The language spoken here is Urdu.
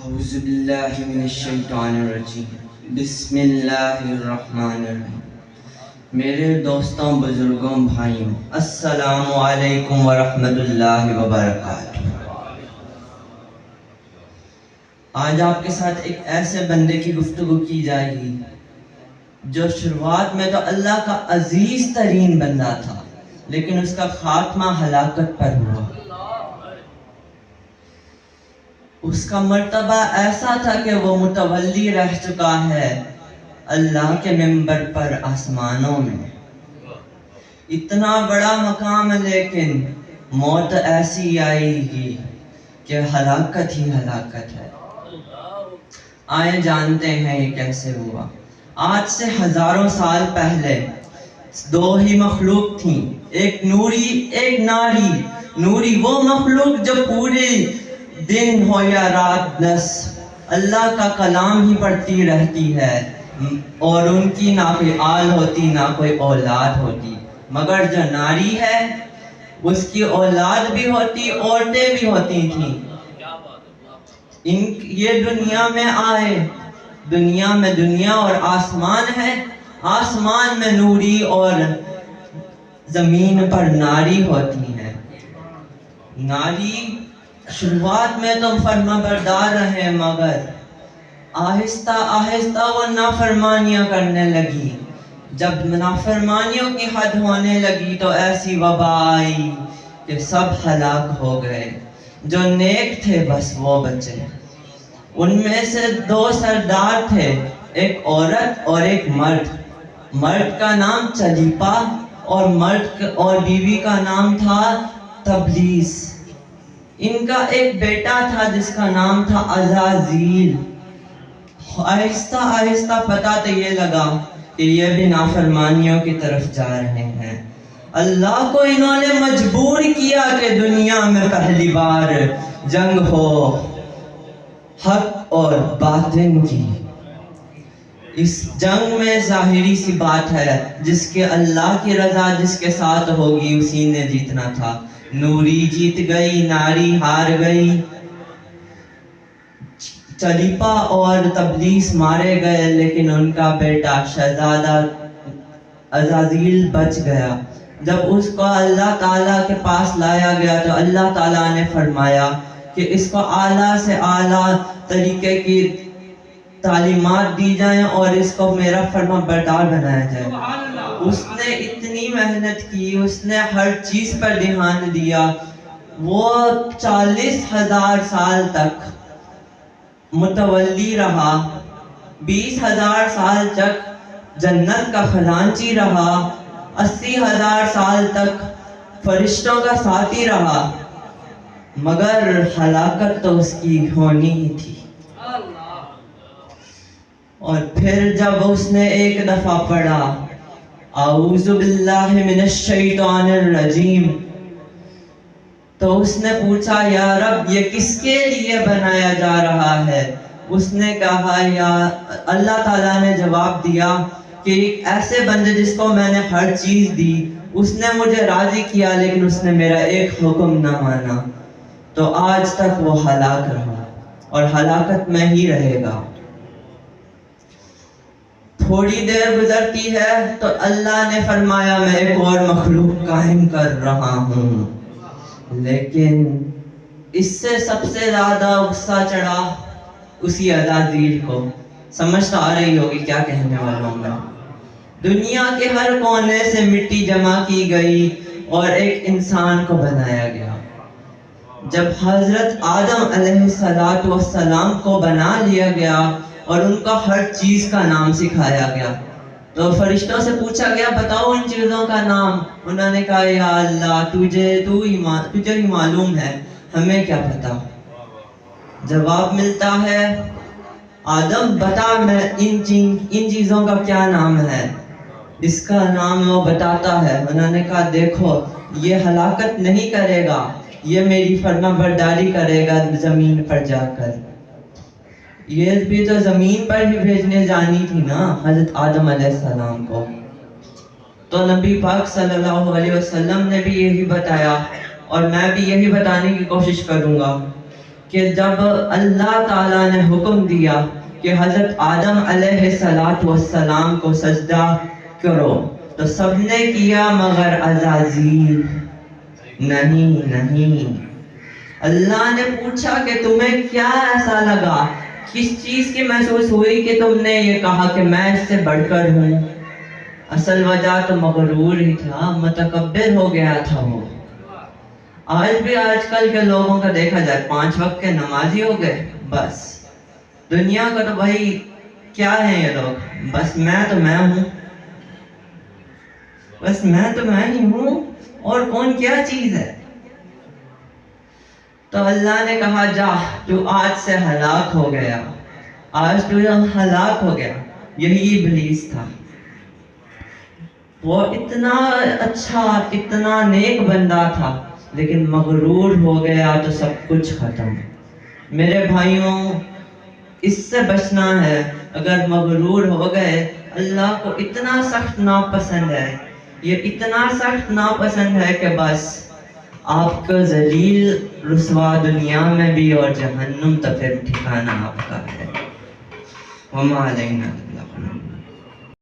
اعوذ باللہ من الشیطان الرجیم بسم اللہ الرحمن الرحیم۔ میرے دوستوں، بزرگوں، بھائیوں، السلام علیکم ورحمۃ اللہ وبرکاتہ۔ آج آپ کے ساتھ ایک ایسے بندے کی گفتگو کی جائے گی جو شروعات میں تو اللہ کا عزیز ترین بندہ تھا، لیکن اس کا خاتمہ ہلاکت پر ہوا۔ اس کا مرتبہ ایسا تھا کہ وہ متولی رہ چکا ہے اللہ کے منبر پر آسمانوں میں، اتنا بڑا مقام، لیکن موت ایسی آئے گی کہ ہلاکت ہی ہلاکت ہے۔ آئے جانتے ہیں یہ کیسے ہوا۔ آج سے ہزاروں سال پہلے دو ہی مخلوق تھیں، ایک نوری ایک ناری۔ نوری وہ مخلوق جو پورے دن ہو یا رات بس اللہ کا کلام ہی پڑھتی رہتی ہے، اور ان کی نہ کوئی آل ہوتی نہ کوئی اولاد ہوتی۔ مگر جو ناری ہے اس کی اولاد بھی ہوتی، عورتیں بھی ہوتی تھیں۔ یہ دنیا میں آئے، دنیا میں دنیا اور آسمان ہے، آسمان میں نوری اور زمین پر ناری ہوتی ہے۔ ناری شروعات میں تو فرما بردار رہے، مگر آہستہ آہستہ وہ نافرمانیاں کرنے لگی۔ جب نافرمانیوں کی حد ہونے لگی تو ایسی وبا آئی کہ سب ہلاک ہو گئے۔ جو نیک تھے بس وہ بچے۔ ان میں سے دو سردار تھے، ایک عورت اور ایک مرد۔ مرد کا نام چلیپا اور بیوی کا نام تھا تبلیس۔ ان کا ایک بیٹا تھا جس کا نام تھا عزازیل۔ آہستہ آہستہ پتہ تو یہ لگا کہ یہ بھی نافرمانیوں کی طرف جا رہے ہیں۔ اللہ کو انہوں نے مجبور کیا کہ دنیا میں پہلی بار جنگ ہو حق اور باطن کی۔ اس جنگ میں ظاہری سی بات ہے، جس کے اللہ کی رضا جس کے ساتھ ہوگی اسی نے جیتنا تھا۔ نوری جیت گئی، ناری ہار گئی، چلیپا اور تبلیس مارے گئے، لیکن ان کا بیٹا شہزادہ عزازیل بچ گیا۔ جب اس کو اللہ تعالیٰ کے پاس لایا گیا تو اللہ تعالیٰ نے فرمایا کہ اس کو اعلیٰ سے اعلیٰ طریقے کی تعلیمات دی جائیں اور اس کو میرا فرما بردار بنایا جائے۔ اس نے اتنی محنت کی، اس نے ہر چیز پر دھیان دیا۔ وہ 40,000 سال تک متولی رہا، 20,000 سال تک جنت کا خزانچی رہا، 80,000 سال تک فرشتوں کا ساتھی رہا، مگر ہلاکت تو اس کی ہونی ہی تھی۔ اور پھر جب اس نے ایک دفعہ پڑھا اعوذ باللہ من الشیطان الرجیم، تو اس نے پوچھا یا رب یہ کس کے لیے بنایا جا رہا ہے؟ اس نے کہا یا اللہ تعالیٰ نے جواب دیا کہ ایک ایسے بندے جس کو میں نے ہر چیز دی، اس نے مجھے راضی کیا لیکن اس نے میرا ایک حکم نہ مانا، تو آج تک وہ ہلاک رہا اور ہلاکت میں ہی رہے گا۔ تھوڑی دیر گزرتی ہے تو اللہ نے فرمایا میں ایک اور مخلوق قائم کر رہا ہوں، لیکن اس سے سب سے زیادہ غصہ چڑھا اسی عزازیل کو۔ سمجھ تو آ رہی ہوگی کیا کہنے والا ہوں میں۔ دنیا کے ہر کونے سے مٹی جمع کی گئی اور ایک انسان کو بنایا گیا۔ جب حضرت آدم علیہ السلام کو بنا لیا گیا اور ان کو ہر چیز کا نام سکھایا گیا تو فرشتوں سے پوچھا گیا بتاؤ ان چیزوں کا نام۔ انہوں نے کہا یا اللہ تجھے ہی معلوم ہے، ہمیں کیا پتا۔ جواب ملتا ہے آدم بتا میں ان چیزوں کا کیا نام ہے؟ اس کا نام وہ بتاتا ہے۔ انہوں نے کہا دیکھو یہ ہلاکت نہیں کرے گا، یہ میری فرما برداری کرے گا زمین پر جا کر۔ یہ بھی تو زمین پر ہی بھیجنے جانی تھی نا حضرت آدم علیہ السلام کو۔ تو نبی پاک صلی اللہ علیہ وسلم نے بھی یہی بتایا، اور میں بھی یہی بتانے کی کوشش کروں گا کہ جب اللہ تعالیٰ نے حکم دیا کہ حضرت آدم علیہ السلام کو سجدہ کرو تو سب نے کیا مگر عزازیل نہیں۔ اللہ نے پوچھا کہ تمہیں کیا ایسا لگا، کس چیز کی محسوس ہوئی کہ تم نے یہ کہا کہ میں اس سے بڑھ کر ہوں؟ اصل وجہ تو مغرور ہی تھا، متکبر ہو گیا تھا وہ۔ آج بھی آج کل کے لوگوں کا دیکھا جائے 5 وقت کے نمازی ہو گئے، بس دنیا کا تو بھائی کیا ہے یہ لوگ، بس میں تو میں ہوں، بس میں تو میں ہی ہوں، اور کون کیا چیز ہے؟ تو اللہ نے کہا جا تو آج سے ہلاک ہو گیا، آج تو ہلاک ہو گیا۔ یہی ابلیس تھا، وہ اتنا اچھا اتنا نیک بندہ تھا، لیکن مغرور ہو گیا تو سب کچھ ختم۔ میرے بھائیوں، اس سے بچنا ہے۔ اگر مغرور ہو گئے، اللہ کو اتنا سخت ناپسند ہے، یہ اتنا سخت ناپسند ہے کہ بس آپ کا ذلیل رسوا دنیا میں بھی، اور جہنم تو پھر ٹھکانہ آپ کا ہے۔ وما علینا الا البلاغ۔